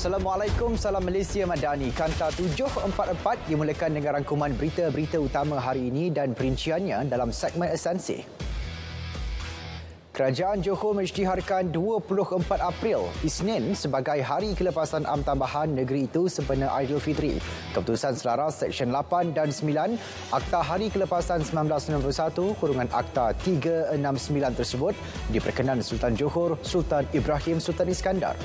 Assalamualaikum, salam Malaysia Madani. Kanta 744 dimulakan dengan rangkuman berita-berita utama hari ini dan perinciannya dalam segmen esensi. Kerajaan Johor mengisytiharkan 24 April, Isnin sebagai Hari Kelepasan Am Tambahan negeri itu sempena Aidilfitri. Keputusan selaras Seksyen 8 dan 9 Akta Hari Kelepasan 1991 Akta 369 tersebut diperkenan Sultan Johor Sultan Ibrahim Sultan Iskandar.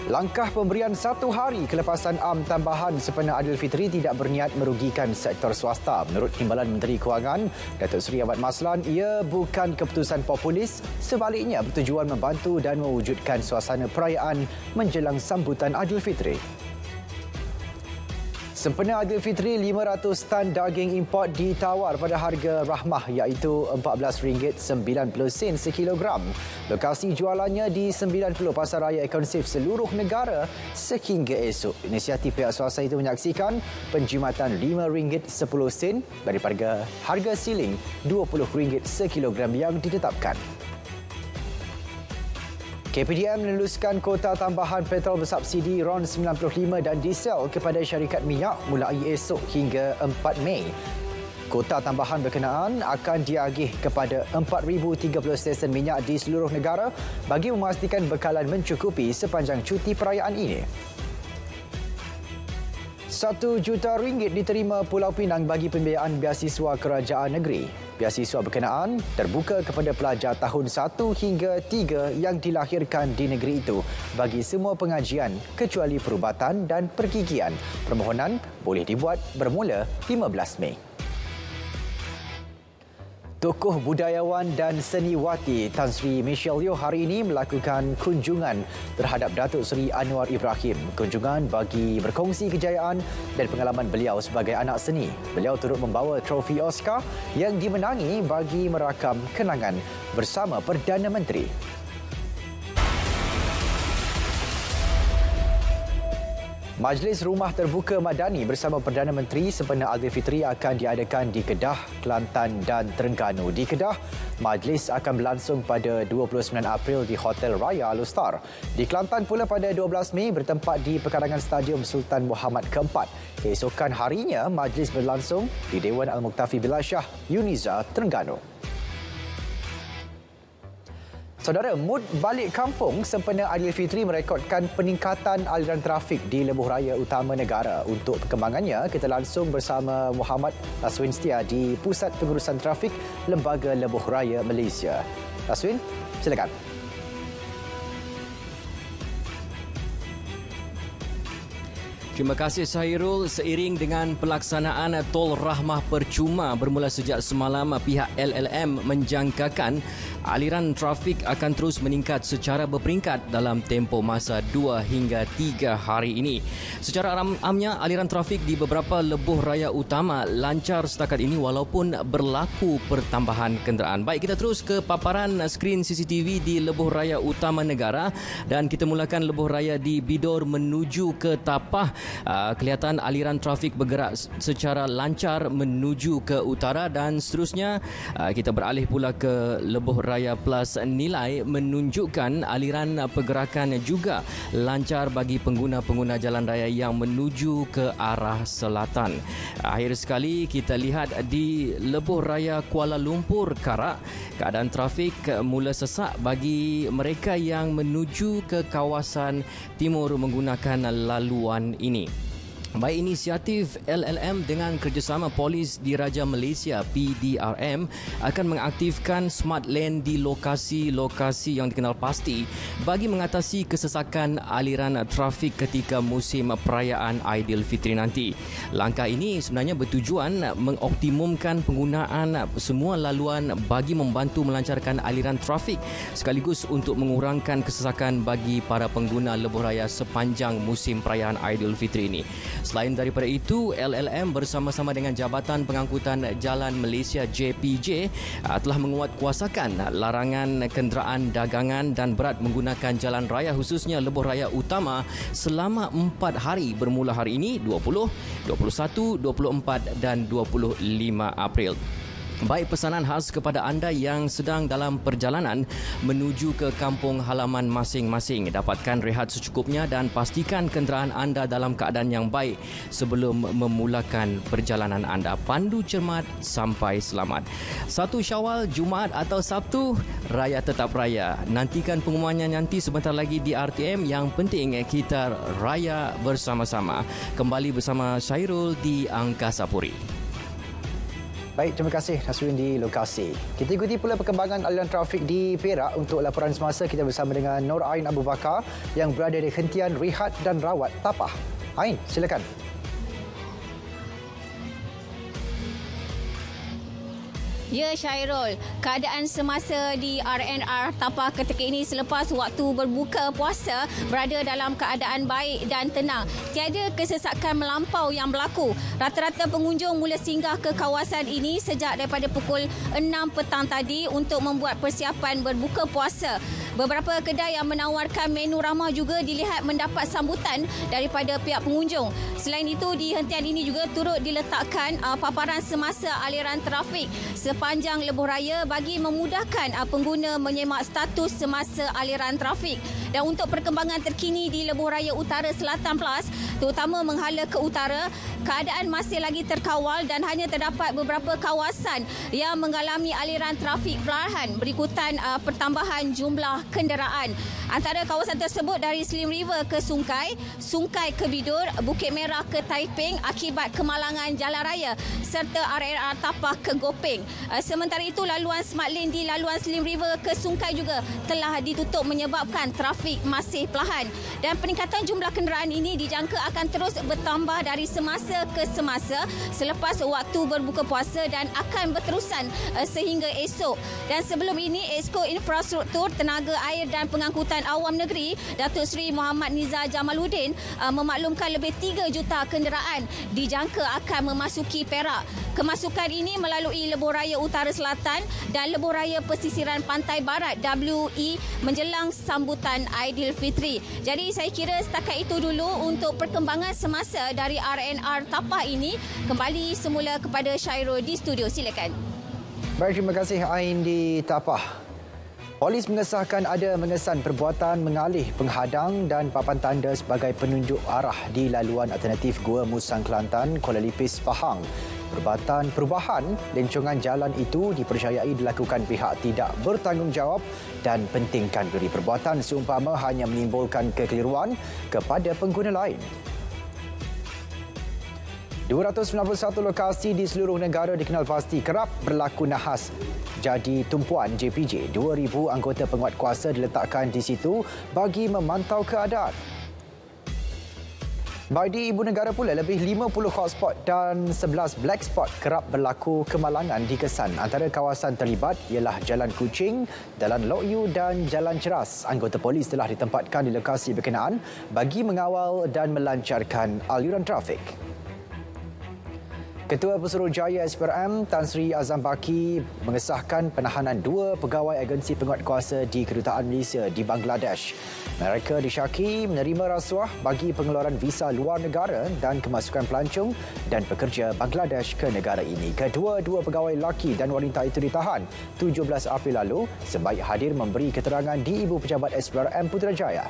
Langkah pemberian 1 hari kelepasan am tambahan sempena Aidilfitri tidak berniat merugikan sektor swasta. Menurut Timbalan Menteri Kewangan, Datuk Seri Ahmad Maslan, ia bukan keputusan populis, sebaliknya bertujuan membantu dan mewujudkan suasana perayaan menjelang sambutan Aidilfitri. Sempena Aidilfitri, 500 tan daging import ditawar pada harga rahmah iaitu RM14.90 sekilogram. Lokasi jualannya di 90 pasar raya eksklusif seluruh negara sehingga esok. Inisiatif pihak swasta itu menyaksikan penjimatan RM5.10 daripada harga siling RM20 sekilogram yang ditetapkan. KPDM meneluskan kota tambahan petrol bersubsidi RON 95 dan diesel kepada syarikat minyak mulai esok hingga 4 Mei. Kota tambahan berkenaan akan diagih kepada 4,030 stesen minyak di seluruh negara bagi memastikan bekalan mencukupi sepanjang cuti perayaan ini. RM1 juta diterima Pulau Pinang bagi pembiayaan beasiswa kerajaan negeri. Beasiswa berkenaan terbuka kepada pelajar tahun 1 hingga 3 yang dilahirkan di negeri itu bagi semua pengajian kecuali perubatan dan pergigian. Permohonan boleh dibuat bermula 15 Mei. Tokoh budayawan dan seniwati Tan Sri Michelle Yeoh hari ini melakukan kunjungan terhadap Datuk Seri Anwar Ibrahim. Kunjungan bagi berkongsi kejayaan dan pengalaman beliau sebagai anak seni. Beliau turut membawa trofi Oscar yang dimenangi bagi merakam kenangan bersama Perdana Menteri. Majlis Rumah Terbuka Madani bersama Perdana Menteri sempena Aidilfitri akan diadakan di Kedah, Kelantan dan Terengganu. Di Kedah, majlis akan berlangsung pada 29 April di Hotel Raya Alustar. Di Kelantan pula pada 12 Mei bertempat di pekarangan Stadium Sultan Muhammad keempat. Keesokan harinya, majlis berlangsung di Dewan Al-Muktafi Billah Shah, Yuniza, Terengganu. Saudara, mood balik kampung sempena Aidilfitri merekodkan peningkatan aliran trafik di lebuh raya utama negara. Untuk perkembangannya, kita langsung bersama Muhammad Aswin Setia di Pusat Pengurusan Trafik Lembaga Lebuh Raya Malaysia. Aswin, silakan. Terima kasih Syairul. Seiring dengan pelaksanaan tol rahmah percuma bermula sejak semalam, pihak LLM menjangkakan aliran trafik akan terus meningkat secara berperingkat dalam tempoh masa 2 hingga 3 hari ini. Secara amnya, aliran trafik di beberapa lebuh raya utama lancar setakat ini walaupun berlaku pertambahan kenderaan. Baik, kita terus ke paparan skrin CCTV di lebuh raya utama negara dan kita mulakan lebuh raya di Bidor menuju ke Tapah. Kelihatan aliran trafik bergerak secara lancar menuju ke utara dan seterusnya kita beralih pula ke lebuh raya plus nilai menunjukkan aliran pergerakan juga lancar bagi pengguna-pengguna jalan raya yang menuju ke arah selatan. Akhir sekali kita lihat di lebuh raya Kuala Lumpur Karak, keadaan trafik mula sesak bagi mereka yang menuju ke kawasan timur menggunakan laluan ini. Baik, inisiatif LLM dengan kerjasama Polis Diraja Malaysia PDRM akan mengaktifkan smart lane di lokasi-lokasi yang dikenal pasti bagi mengatasi kesesakan aliran trafik ketika musim perayaan Aidilfitri nanti. Langkah ini sebenarnya bertujuan mengoptimumkan penggunaan semua laluan bagi membantu melancarkan aliran trafik sekaligus untuk mengurangkan kesesakan bagi para pengguna lebuh raya sepanjang musim perayaan Aidilfitri ini. Selain daripada itu, LLM bersama-sama dengan Jabatan Pengangkutan Jalan Malaysia JPJ telah menguatkuasakan larangan kenderaan dagangan dan berat menggunakan jalan raya khususnya lebuh raya utama selama 4 hari bermula hari ini 20, 21, 24 dan 25 April. Baik pesanan khas kepada anda yang sedang dalam perjalanan menuju ke kampung halaman masing-masing. Dapatkan rehat secukupnya dan pastikan kenderaan anda dalam keadaan yang baik sebelum memulakan perjalanan anda. Pandu cermat sampai selamat. 1 Syawal, Jumaat atau Sabtu, raya tetap raya. Nantikan pengumumannya nanti sebentar lagi di RTM. Yang penting kita raya bersama-sama. Kembali bersama Syairul di Angkasa Puri. Baik, terima kasih Nasruddin di lokasi. Kita ikuti pula perkembangan aliran trafik di Perak. Untuk laporan semasa, kita bersama dengan Nur Ain Abu Bakar yang berada di hentian Rehat dan Rawat Tapah. Ain, silakan. Ya Syairul, keadaan semasa di RNR Tapah ketika ini selepas waktu berbuka puasa berada dalam keadaan baik dan tenang. Tiada kesesakan melampau yang berlaku. Rata-rata pengunjung mula singgah ke kawasan ini sejak daripada pukul 6 petang tadi untuk membuat persiapan berbuka puasa. Beberapa kedai yang menawarkan menu ramah juga dilihat mendapat sambutan daripada pihak pengunjung. Selain itu, di hentian ini juga turut diletakkan paparan semasa aliran trafik sepanjang lebuh raya bagi memudahkan pengguna menyemak status semasa aliran trafik. Dan untuk perkembangan terkini di lebuh raya utara Selatan Plus, terutama menghala ke utara, keadaan masih lagi terkawal dan hanya terdapat beberapa kawasan yang mengalami aliran trafik perlahan berikutan pertambahan jumlah kenderaan. Antara kawasan tersebut dari Slim River ke Sungai, Sungai ke Bidur, Bukit Merah ke Taiping akibat kemalangan jalan raya serta RNR Tapah ke Gopeng. Sementara itu, laluan Smart Lane di laluan Slim River ke Sungai juga telah ditutup menyebabkan trafik masih perlahan. Dan peningkatan jumlah kenderaan ini dijangka akan terus bertambah dari semasa ke semasa selepas waktu berbuka puasa dan akan berterusan sehingga esok. Dan sebelum ini, Exco Infrastruktur, Tenaga Air dan Pengangkutan Awam Negeri, Datuk Seri Muhammad Nizar Jamaluddin memaklumkan lebih 3 juta kenderaan dijangka akan memasuki Perak. Kemasukan ini melalui Lebuh Raya Utara Selatan dan Lebuh Raya Pesisiran Pantai Barat WE menjelang sambutan Aidilfitri. Jadi saya kira setakat itu dulu untuk perkembangan semasa dari RNR Tapah ini. Kembali semula kepada Syairul di studio. Silakan. Baik, terima kasih Ain di Tapah. Polis mengesahkan ada mengesan perbuatan mengalih, penghadang dan papan tanda sebagai penunjuk arah di laluan alternatif Gua Musang Kelantan, Kuala Lipis, Pahang. Perubahan lencongan jalan itu dipercayai dilakukan pihak tidak bertanggungjawab dan pentingkan diri. Perbuatan seumpama hanya menimbulkan kekeliruan kepada pengguna lain. 291 lokasi di seluruh negara dikenal pasti kerap berlaku nahas jadi tumpuan JPJ. 2,000 anggota penguatkuasa diletakkan di situ bagi memantau keadaan. Baik di ibu negara pula, lebih 50 hotspot dan 11 black spot kerap berlaku kemalangan dikesan. Antara kawasan terlibat ialah Jalan Kuching, Jalan Lok Yu dan Jalan Ceras. Anggota polis telah ditempatkan di lokasi berkenaan bagi mengawal dan melancarkan aliran trafik. Ketua Pesuruhjaya SPRM Tan Sri Azam Baki mengesahkan penahanan 2 pegawai agensi penguatkuasa di Kedutaan Malaysia di Bangladesh. Mereka disyaki menerima rasuah bagi pengeluaran visa luar negara dan kemasukan pelancong dan pekerja Bangladesh ke negara ini. Kedua-dua pegawai lelaki dan wanita itu ditahan 17 April lalu sebaik hadir memberi keterangan di Ibu Pejabat SPRM Putrajaya.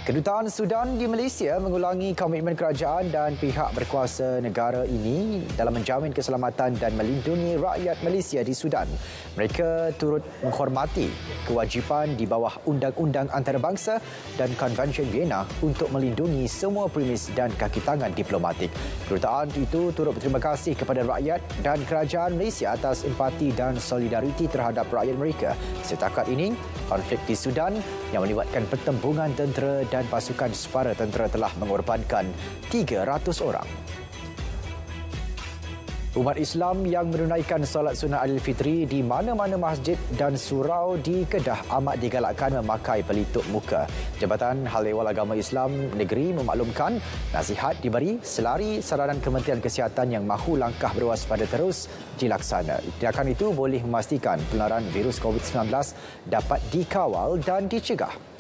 Kedutaan Sudan di Malaysia mengulangi komitmen kerajaan dan pihak berkuasa negara ini dalam menjamin keselamatan dan melindungi rakyat Malaysia di Sudan. Mereka turut menghormati kewajipan di bawah Undang-Undang Antarabangsa dan Konvensyen Vienna untuk melindungi semua premis dan kaki tangan diplomatik. Kedutaan itu turut berterima kasih kepada rakyat dan kerajaan Malaysia atas empati dan solidariti terhadap rakyat mereka. Setakat ini, konflik di Sudan yang melibatkan pertembungan tentera dan pasukan separa tentera telah mengorbankan 300 orang. Umat Islam yang menunaikan solat sunnah Aidilfitri di mana-mana masjid dan surau di Kedah amat digalakkan memakai pelitup muka. Jabatan Hal Ehwal Agama Islam Negeri memaklumkan nasihat diberi selari saranan Kementerian Kesihatan yang mahu langkah berwaspada terus dilaksana. Tindakan itu boleh memastikan penularan virus COVID-19 dapat dikawal dan dicegah.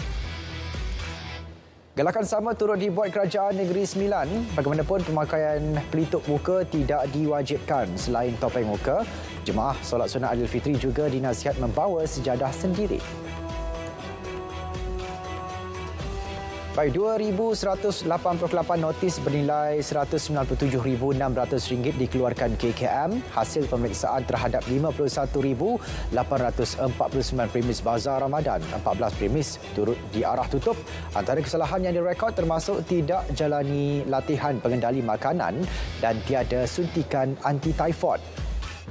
Galakan sama turut dibuat Kerajaan Negeri Sembilan. Bagaimanapun pemakaian pelitup muka tidak diwajibkan. Selain topeng muka, jemaah solat sunat Aidilfitri juga dinasihat membawa sejadah sendiri. Baik, 2,188 notis bernilai RM197,600 dikeluarkan KKM hasil pemeriksaan terhadap 51,849 premis Bazar Ramadan. 14 premis turut diarah tutup. Antara kesalahan yang direkod termasuk tidak jalani latihan pengendali makanan dan tiada suntikan anti-typhoid.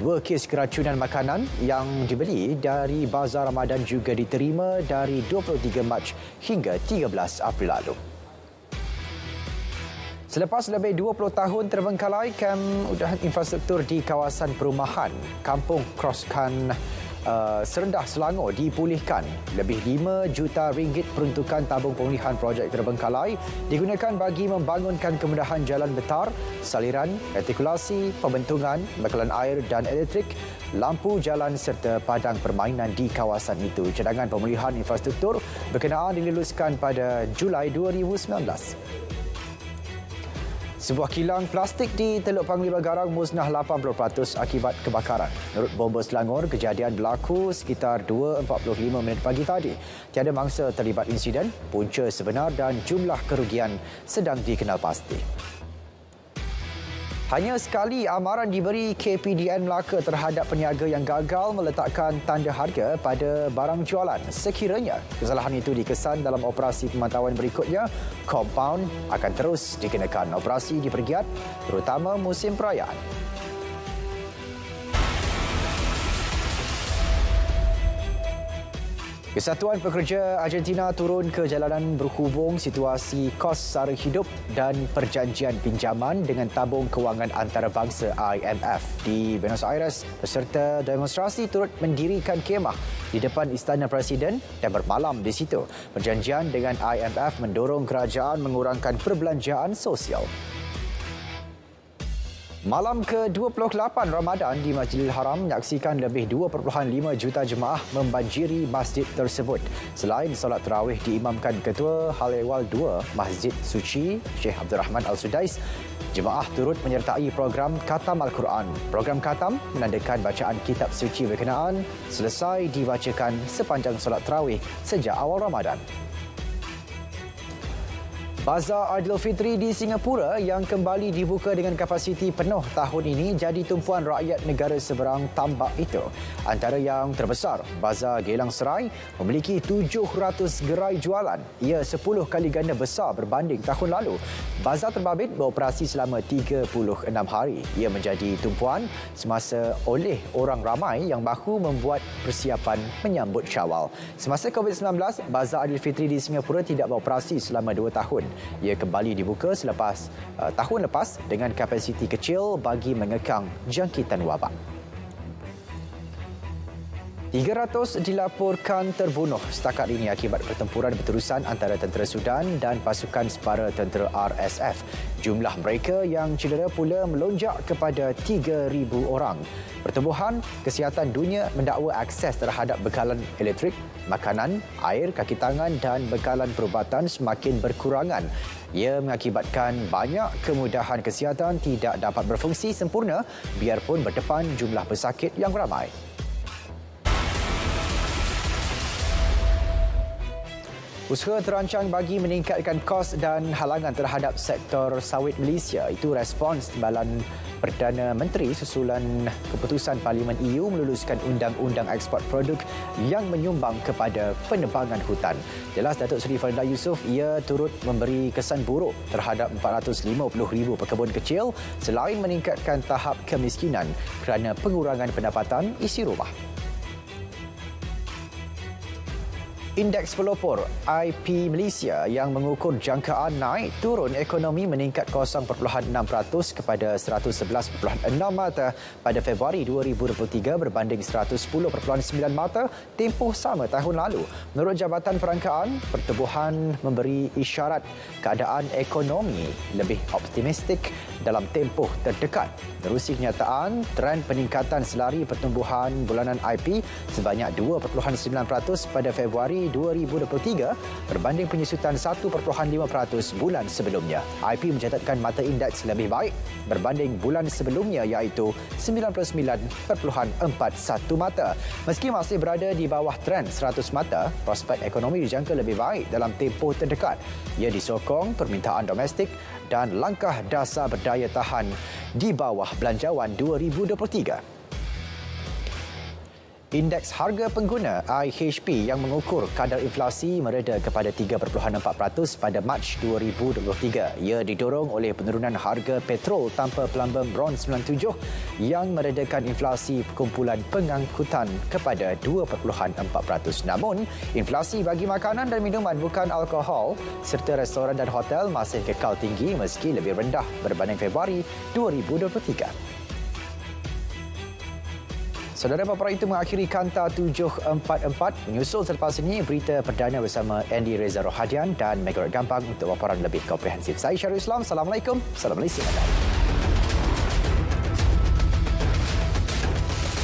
2 kes keracunan makanan yang dibeli dari Bazar Ramadan juga diterima dari 23 Mac hingga 13 April lalu. Selepas lebih 20 tahun terbengkalai, kem udahan infrastruktur di kawasan perumahan Kampung Kroskan Serendah Selangor dipulihkan. Lebih RM5 juta peruntukan tabung pemulihan projek terbengkalai digunakan bagi membangunkan kemudahan jalan betar, saliran, retikulasi, pembentungan, bekalan air dan elektrik, lampu jalan serta padang permainan di kawasan itu. Cadangan pemulihan infrastruktur berkenaan diluluskan pada Julai 2019. Sebuah kilang plastik di Teluk Panglima Garang musnah 80% akibat kebakaran. Menurut Bomba Selangor, kejadian berlaku sekitar 2.45 minit pagi tadi. Tiada mangsa terlibat insiden, punca sebenar dan jumlah kerugian sedang dikenal pasti. Hanya sekali amaran diberi KPDN Melaka terhadap peniaga yang gagal meletakkan tanda harga pada barang jualan. Sekiranya kesalahan itu dikesan dalam operasi pemantauan berikutnya, kompaun akan terus dikenakan. Operasi dipergiat terutama musim perayaan. Kesatuan Pekerja Argentina turun ke jalanan berhubung situasi kos sara hidup dan perjanjian pinjaman dengan tabung kewangan antarabangsa IMF di Buenos Aires. Peserta demonstrasi turut mendirikan kemah di depan Istana Presiden dan bermalam di situ. Perjanjian dengan IMF mendorong kerajaan mengurangkan perbelanjaan sosial. Malam ke-28 Ramadan di Masjidil Haram menyaksikan lebih 2.5 juta jemaah membanjiri masjid tersebut. Selain solat tarawih diimamkan Ketua Hal Ehwal 2 Masjid Suci Sheikh Abdul Rahman Al-Sudais, jemaah turut menyertai program Khatam Al-Quran. Program Khatam menandakan bacaan kitab suci berkenaan selesai dibacakan sepanjang solat tarawih sejak awal Ramadan. Bazar Aidilfitri di Singapura yang kembali dibuka dengan kapasiti penuh tahun ini jadi tumpuan rakyat negara seberang tambak itu. Antara yang terbesar, Bazar Geylang Serai memiliki 700 gerai jualan. Ia 10 kali ganda besar berbanding tahun lalu. Bazar terbabit beroperasi selama 36 hari. Ia menjadi tumpuan semasa oleh orang ramai yang bahu membuat persiapan menyambut Syawal. Semasa COVID-19, Bazar Aidilfitri di Singapura tidak beroperasi selama 2 tahun. Ia kembali dibuka selepas tahun lepas dengan kapasiti kecil bagi mengekang jangkitan wabak. 300 dilaporkan terbunuh setakat ini akibat pertempuran berterusan antara tentera Sudan dan pasukan separa tentera RSF. Jumlah mereka yang cedera pula melonjak kepada 3,000 orang. Pertubuhan Kesihatan Dunia mendakwa akses terhadap bekalan elektrik, makanan, air, kaki tangan dan bekalan perubatan semakin berkurangan. Ia mengakibatkan banyak kemudahan kesihatan tidak dapat berfungsi sempurna biarpun berdepan jumlah pesakit yang ramai. Usaha terancang bagi meningkatkan kos dan halangan terhadap sektor sawit Malaysia. Itu respons timbalan Perdana Menteri susulan keputusan Parlimen EU meluluskan Undang-Undang Ekspor Produk yang menyumbang kepada penebangan hutan. Jelas Datuk Seri Farida Yusof, ia turut memberi kesan buruk terhadap 450,000 pekebun kecil selain meningkatkan tahap kemiskinan kerana pengurangan pendapatan isi rumah. Indeks pelopor IP Malaysia yang mengukur jangkaan naik turun ekonomi meningkat 0.6% kepada 111.6 mata pada Februari 2023 berbanding 110.9 mata tempoh sama tahun lalu. Menurut Jabatan Perangkaan, pertubuhan memberi isyarat keadaan ekonomi lebih optimistik dalam tempoh terdekat. Menerusi kenyataan, trend peningkatan selari pertumbuhan bulanan IP sebanyak 2.9% pada Februari 2023 berbanding penyusutan 1.5% bulan sebelumnya. IP mencatatkan mata indeks lebih baik berbanding bulan sebelumnya iaitu 99.41 mata. Meski masih berada di bawah trend 100 mata, prospek ekonomi dijangka lebih baik dalam tempoh terdekat. Ia disokong permintaan domestik dan langkah dasar berdaya tahan di bawah belanjawan 2023. Indeks harga pengguna IHP yang mengukur kadar inflasi mereda kepada 3.4% pada Mac 2023. Ia didorong oleh penurunan harga petrol tanpa pelambang Bron 97 yang meredakan inflasi kumpulan pengangkutan kepada 2.4%. Namun, inflasi bagi makanan dan minuman bukan alkohol serta restoran dan hotel masih kekal tinggi meski lebih rendah berbanding Februari 2023. Saudara, paparan itu mengakhiri Kanta 744. Menyusul selepas ini berita perdana bersama Andy Reza Rohadian dan Megaret Gampang untuk paparan lebih komprehensif. Saya Syarul Islam. Assalamualaikum. Salam Malaysia.